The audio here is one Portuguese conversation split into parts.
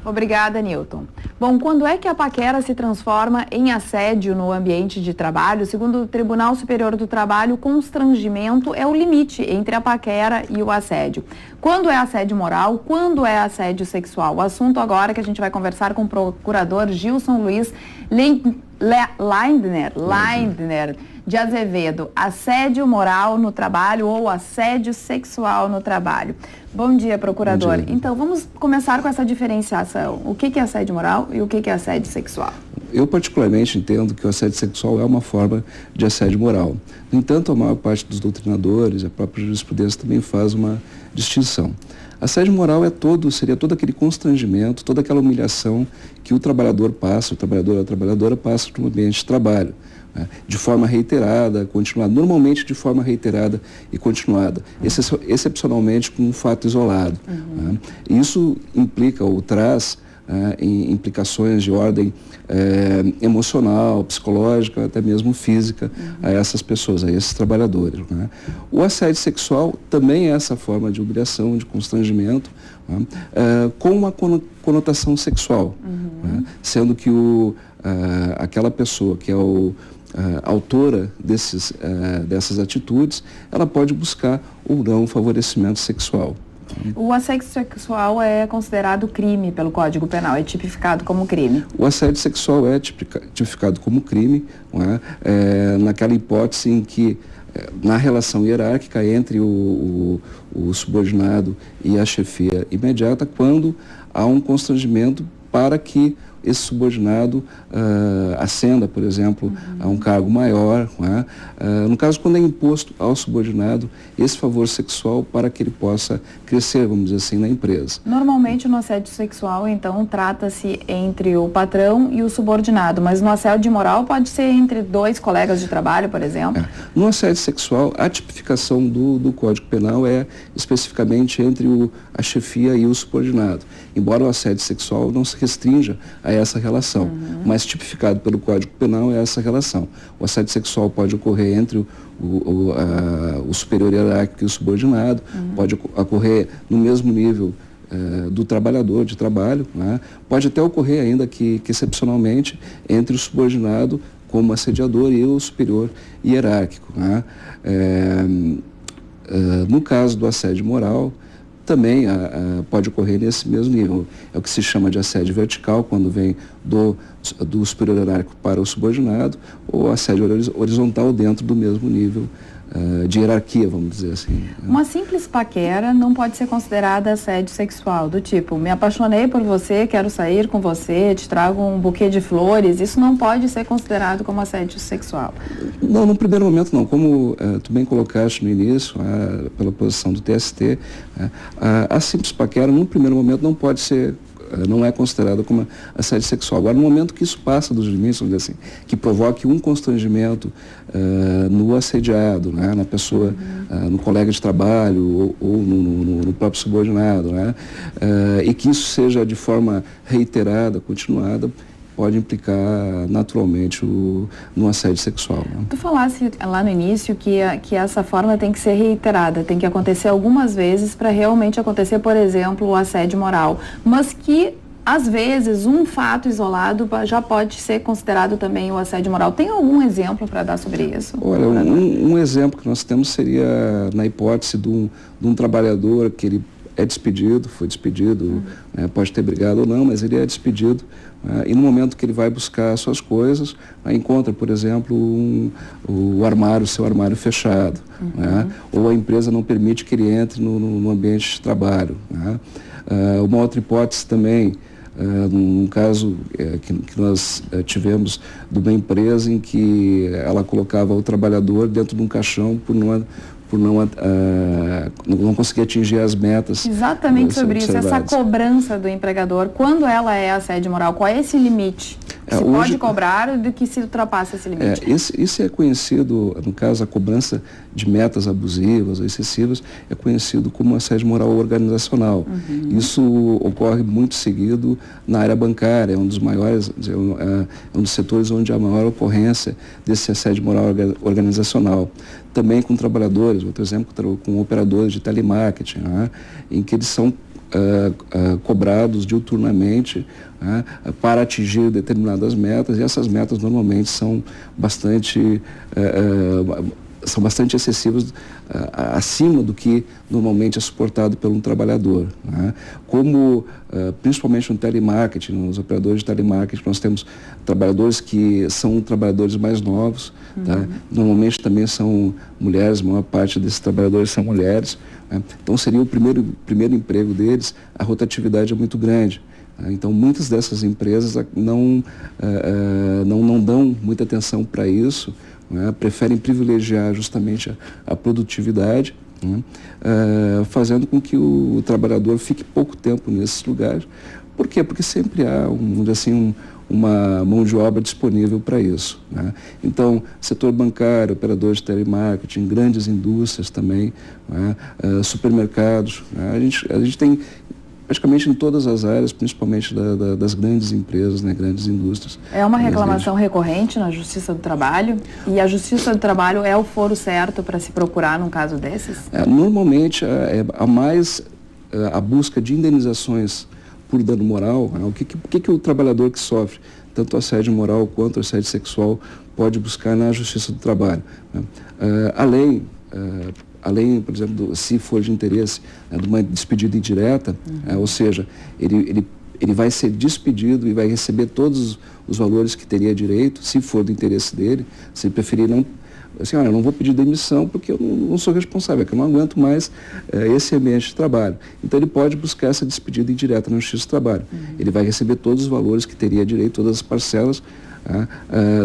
Obrigada, Newton. Bom, quando é que a paquera se transforma em assédio no ambiente de trabalho? Segundo o Tribunal Superior do Trabalho, o constrangimento é o limite entre a paquera e o assédio. Quando é assédio moral? Quando é assédio sexual? O assunto agora que a gente vai conversar com o procurador Gilson Luiz Leindner de Azevedo. Assédio moral no trabalho ou assédio sexual no trabalho. Bom dia, procurador. Então, vamos começar com essa diferenciação. O que é assédio moral e o que é assédio sexual? Eu particularmente entendo que o assédio sexual é uma forma de assédio moral. No entanto, a maior parte dos doutrinadores, a própria jurisprudência também faz uma distinção. Assédio moral seria todo aquele constrangimento, toda aquela humilhação que o trabalhador passa, o trabalhador ou a trabalhadora passa no ambiente de trabalho, né, de forma reiterada, continuada, normalmente de forma reiterada e continuada, excepcionalmente com um fato isolado. Né. Isso implica ou traz implicações de ordem emocional, psicológica, até mesmo física a essas pessoas, a esses trabalhadores. Né? O assédio sexual também é essa forma de humilhação, de constrangimento, né? Com uma conotação sexual, né? Sendo que aquela pessoa que é autora dessas atitudes, ela pode buscar ou não um favorecimento sexual. O assédio sexual é considerado crime pelo Código Penal, é tipificado como crime? O assédio sexual é tipificado como crime, não é? Naquela hipótese em que, na relação hierárquica entre o subordinado e a chefia imediata, quando há um constrangimento para que esse subordinado ascenda, por exemplo, a um cargo maior. Não é? No caso, quando é imposto ao subordinado esse favor sexual para que ele possa crescer, vamos dizer assim, na empresa. Normalmente no assédio sexual, então, trata-se entre o patrão e o subordinado, mas no assédio moral pode ser entre dois colegas de trabalho, por exemplo? No assédio sexual, a tipificação do Código Penal é especificamente entre a chefia e o subordinado, embora o assédio sexual não se restrinja a essa relação, mas tipificado pelo Código Penal é essa relação. O assédio sexual pode ocorrer entre o superior hierárquico e o subordinado, pode ocorrer no mesmo nível do trabalhador de trabalho, né? Pode até ocorrer ainda que excepcionalmente entre o subordinado como assediador e o superior hierárquico. Né? No caso do assédio moral, também pode ocorrer nesse mesmo nível. É o que se chama de assédio vertical, quando vem do superior hierárquico para o subordinado, ou assédio horizontal dentro do mesmo nível de hierarquia, vamos dizer assim. Uma simples paquera não pode ser considerada assédio sexual, do tipo, me apaixonei por você, quero sair com você, te trago um buquê de flores, isso não pode ser considerado como assédio sexual? Não, no primeiro momento não. Como tu bem colocaste no início, pela posição do TST, a simples paquera, no primeiro momento, não pode ser, não é considerada como assédio sexual. Agora, no momento que isso passa dos limites, vamos dizer assim, que provoque um constrangimento no assediado, né, na pessoa, no colega de trabalho ou no próprio subordinado, né, e que isso seja de forma reiterada, continuada, pode implicar naturalmente no assédio sexual. Né? Tu falasse lá no início que essa forma tem que ser reiterada, tem que acontecer algumas vezes para realmente acontecer, por exemplo, o assédio moral, mas que às vezes um fato isolado já pode ser considerado também o assédio moral. Tem algum exemplo para dar sobre isso? Olha, um exemplo que nós temos seria na hipótese de um trabalhador que ele é despedido, foi despedido, né, pode ter brigado ou não, mas ele é despedido, e no momento que ele vai buscar suas coisas, encontra, por exemplo, seu armário fechado, né, ou a empresa não permite que ele entre no ambiente de trabalho. Né. Uma outra hipótese também, num caso que nós tivemos de uma empresa em que ela colocava o trabalhador dentro de um caixão por não conseguir atingir as metas. Exatamente sobre isso, essa cobrança do empregador, quando ela é assédio moral, qual é esse limite? Se pode cobrar do que se ultrapassa esse limite? Isso é conhecido, no caso, a cobrança de metas abusivas ou excessivas, é conhecido como assédio moral organizacional. Isso ocorre muito seguido na área bancária, é um dos maiores, é um dos setores onde há a maior ocorrência desse assédio moral organizacional. Também com trabalhadores, outro exemplo, com operadores de telemarketing, né, em que eles são cobrados diuturnamente para atingir determinadas metas, e essas metas normalmente são bastante excessivas, acima do que normalmente é suportado por um trabalhador, Como, principalmente no telemarketing, nos operadores de telemarketing, nós temos trabalhadores que são trabalhadores mais novos, Normalmente também são mulheres, a maior parte desses trabalhadores são mulheres, Então seria o primeiro emprego deles, a rotatividade é muito grande. Então, muitas dessas empresas não dão muita atenção para isso, preferem privilegiar justamente a produtividade, fazendo com que o trabalhador fique pouco tempo nesses lugares. Por quê? Porque sempre há, uma mão de obra disponível para isso. Então, setor bancário, operadores de telemarketing, grandes indústrias também, supermercados, a gente tem praticamente em todas as áreas, principalmente das grandes empresas, grandes indústrias. É uma reclamação recorrente na Justiça do Trabalho, e a Justiça do Trabalho é o foro certo para se procurar num caso desses? Normalmente, a busca de indenizações por dano moral, o que o trabalhador que sofre tanto assédio moral quanto assédio sexual pode buscar na Justiça do Trabalho. Além, por exemplo, se for de interesse de uma despedida indireta, ou seja, ele vai ser despedido e vai receber todos os valores que teria direito, se for do interesse dele, se ele preferir não... Assim, olha, eu não vou pedir demissão porque eu não sou responsável, é que eu não aguento mais esse ambiente de trabalho. Então ele pode buscar essa despedida indireta na Justiça do Trabalho. Ele vai receber todos os valores que teria direito, todas as parcelas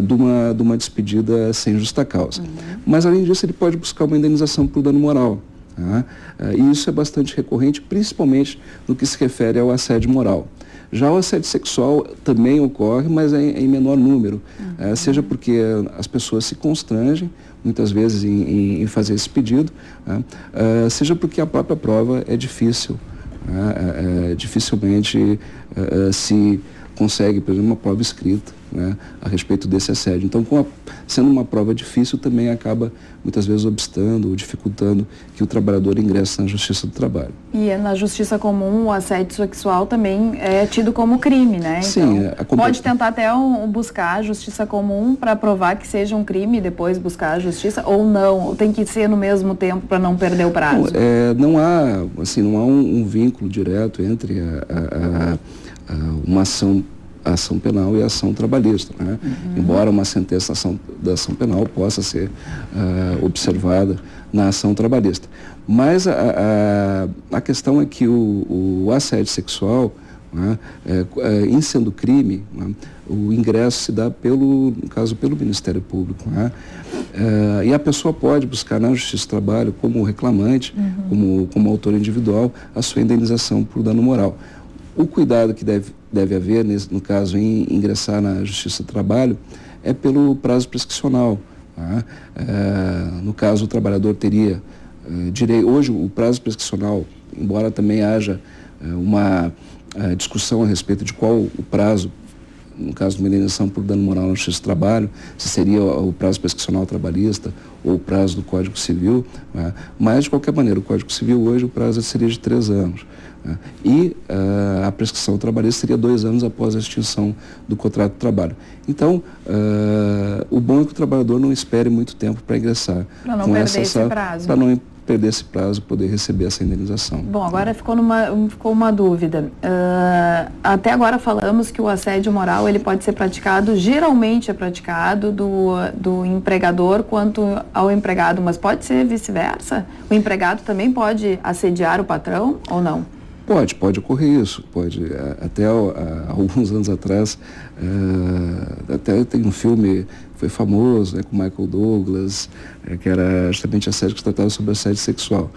de uma despedida sem justa causa. Mas além disso ele pode buscar uma indenização por dano moral. E isso é bastante recorrente, principalmente no que se refere ao assédio moral. Já o assédio sexual também ocorre, mas é em menor número, seja porque as pessoas se constrangem, muitas vezes, em fazer esse pedido, seja porque a própria prova é difícil, dificilmente se consegue, por exemplo, uma prova escrita a respeito desse assédio. Então, sendo uma prova difícil, também acaba, muitas vezes, obstando ou dificultando que o trabalhador ingresse na Justiça do Trabalho. E na Justiça Comum, o assédio sexual também é tido como crime, né? Sim. Então, pode tentar até buscar a Justiça Comum para provar que seja um crime e depois buscar a Justiça, ou não? Ou tem que ser no mesmo tempo para não perder o prazo? Não há um vínculo direto entre uma ação penal e a ação trabalhista, Embora uma sentença da ação penal possa ser observada na ação trabalhista. Mas a questão é que o assédio sexual, em sendo crime, o ingresso se dá no caso, pelo Ministério Público. E a pessoa pode buscar na Justiça do Trabalho, como reclamante, como autor individual, a sua indenização por dano moral. O cuidado que deve haver, no caso, em ingressar na Justiça do Trabalho, é pelo prazo prescricional. No caso, o trabalhador teria direito... Hoje, o prazo prescricional, embora também haja uma discussão a respeito de qual o prazo, no caso de uma indenização por dano moral na Justiça do Trabalho, se seria o prazo prescricional trabalhista ou o prazo do Código Civil, mas, de qualquer maneira, o Código Civil hoje, o prazo seria de 3 anos. E a prescrição trabalhista seria 2 anos após a extinção do contrato de trabalho. Então, o bom é que o trabalhador não espere muito tempo para ingressar. Para não perder esse prazo. Para não perder esse prazo, poder receber essa indenização. Bom, agora ficou uma dúvida. Até agora falamos que o assédio moral ele pode ser praticado, geralmente é praticado do empregador quanto ao empregado, mas pode ser vice-versa? O empregado também pode assediar o patrão ou não? Pode ocorrer isso, pode. Até alguns anos atrás, até tem um filme que foi famoso, com Michael Douglas, que era justamente assédio que tratava sobre assédio sexual.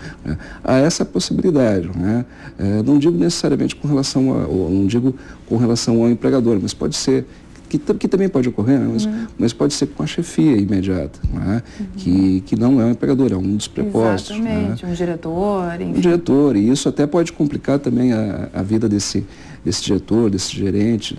Há essa possibilidade, não digo necessariamente com relação ao empregador, mas pode ser, que também pode ocorrer, mas pode ser com a chefia imediata, que não é um empregador, é um dos prepostos. Exatamente, um diretor. Enfim. Um diretor, e isso até pode complicar também a vida desse diretor, desse gerente.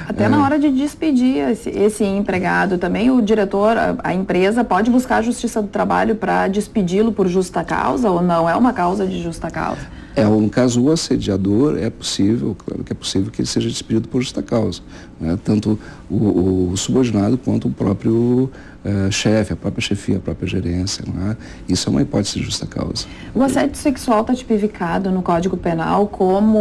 Até na hora de despedir esse empregado também, o diretor, a empresa pode buscar a Justiça do Trabalho para despedi-lo por justa causa ou não? É uma causa de justa causa? No caso, o assediador claro que é possível que ele seja despedido por justa causa, né? Tanto o subordinado quanto o próprio chefe, a própria chefia, a própria gerência, né? Isso é uma hipótese de justa causa. O assédio sexual está tipificado no Código Penal como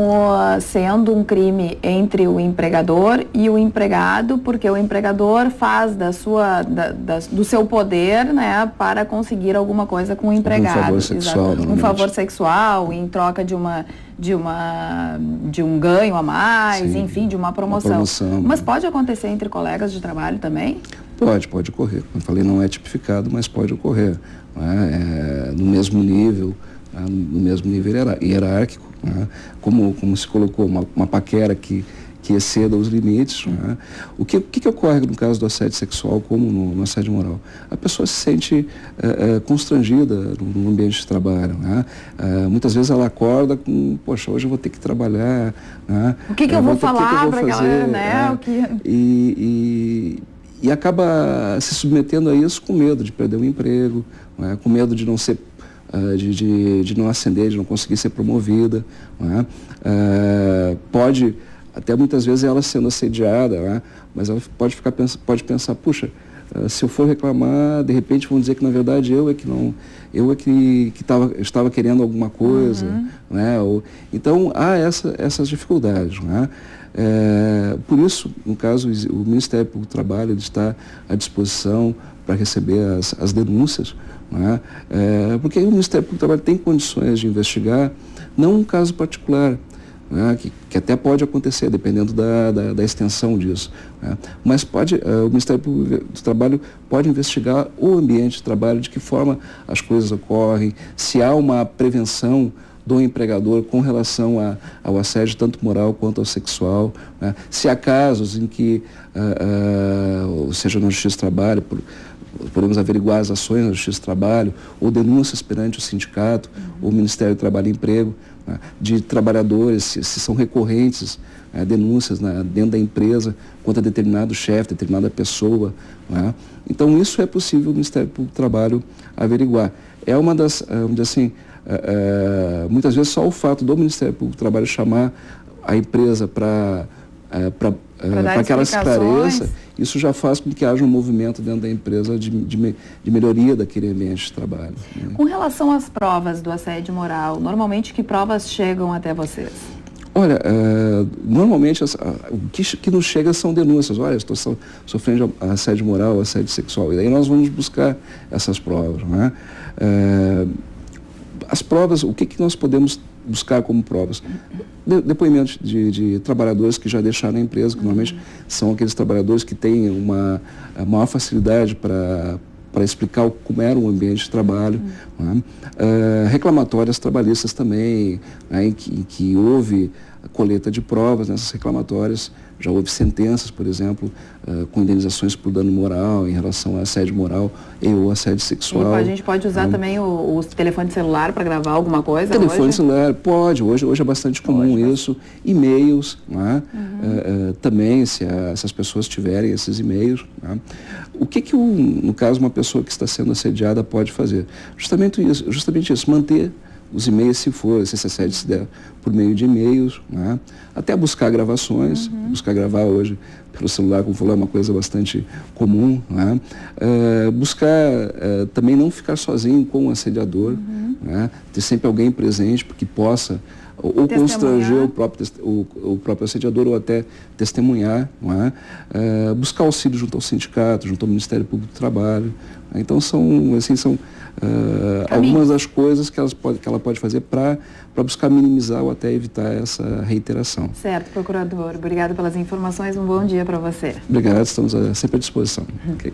sendo um crime entre o empregador e o empregado, porque o empregador faz do seu poder, né, para conseguir alguma coisa com o empregado. Um favor sexual, um favor sexual em troca de um ganho a mais, sim, enfim, de uma promoção. Mas pode acontecer entre colegas de trabalho também? Pode ocorrer. Como eu falei, não é tipificado, mas pode ocorrer, né? No mesmo nível, né? No mesmo nível hierárquico, né? Como se colocou uma paquera que exceda os limites, né? O que ocorre no caso do assédio sexual como no assédio moral? A pessoa se sente constrangida no ambiente de trabalho, né? Muitas vezes ela acorda com, poxa, hoje eu vou ter que trabalhar, né? O que eu vou falar para aquela, né? E acaba se submetendo a isso com medo de perder o emprego, né? Com medo de não ser, de não ascender, de não conseguir ser promovida, né? Pode, até muitas vezes ela sendo assediada, né? Mas ela pode pensar, puxa, se eu for reclamar, de repente vão dizer que na verdade eu é que estava querendo alguma coisa, né? Então há essas dificuldades, né? Por isso, no caso, o Ministério Público do Trabalho está à disposição para receber as denúncias, né? Porque o Ministério Público do Trabalho tem condições de investigar, não um caso particular, né? Que até pode acontecer, dependendo da extensão disso, né? Mas o Ministério Público do Trabalho pode investigar o ambiente de trabalho, de que forma as coisas ocorrem, se há uma prevenção do empregador com relação ao assédio, tanto moral quanto ao sexual, né? Se há casos em que, seja na Justiça do Trabalho, podemos averiguar as ações na Justiça do Trabalho, ou denúncias perante o sindicato, ou o Ministério do Trabalho e Emprego, né? De trabalhadores, se são recorrentes, denúncias, né, dentro da empresa contra determinado chefe, determinada pessoa, né? Então isso é possível o Ministério Público do Trabalho averiguar. É uma das, vamos dizer assim, muitas vezes só o fato do Ministério Público do Trabalho chamar a empresa para que ela esclareça, isso já faz com que haja um movimento dentro da empresa de melhoria daquele ambiente de trabalho, né? Com relação às provas do assédio moral, normalmente que provas chegam até vocês? Olha, normalmente o que nos chega são denúncias. Olha, estou sofrendo assédio moral, assédio sexual. E daí nós vamos buscar essas provas, né? As provas, o que nós podemos buscar como provas? Depoimentos de trabalhadores que já deixaram a empresa, que normalmente são aqueles trabalhadores que têm uma maior facilidade para explicar como era o ambiente de trabalho, né? Reclamatórias trabalhistas também, né? em que houve coleta de provas nessas reclamatórias, já houve sentenças, por exemplo, com indenizações por dano moral em relação a assédio moral ou assédio sexual. E a gente pode usar também o telefone celular para gravar alguma coisa? Telefone celular, pode. Hoje é bastante comum isso. E-mails, né? Também, se as pessoas tiverem esses e-mails, né? O que no caso, uma pessoa que está sendo assediada pode fazer? Justamente isso, manter os e-mails, se esse assédio se der por meio de e-mails, né? Até buscar gravações, buscar gravar hoje pelo celular, como falou, é uma coisa bastante comum, né? Buscar também não ficar sozinho com o assediador, né? Ter sempre alguém presente porque possa ou constranger o próprio assediador ou até testemunhar, não é? Buscar auxílio junto ao sindicato, junto ao Ministério Público do Trabalho. Então são algumas das coisas que ela pode fazer para buscar minimizar ou até evitar essa reiteração. Certo, procurador. Obrigada pelas informações. Um bom dia para você. Obrigado, estamos sempre à disposição. Okay.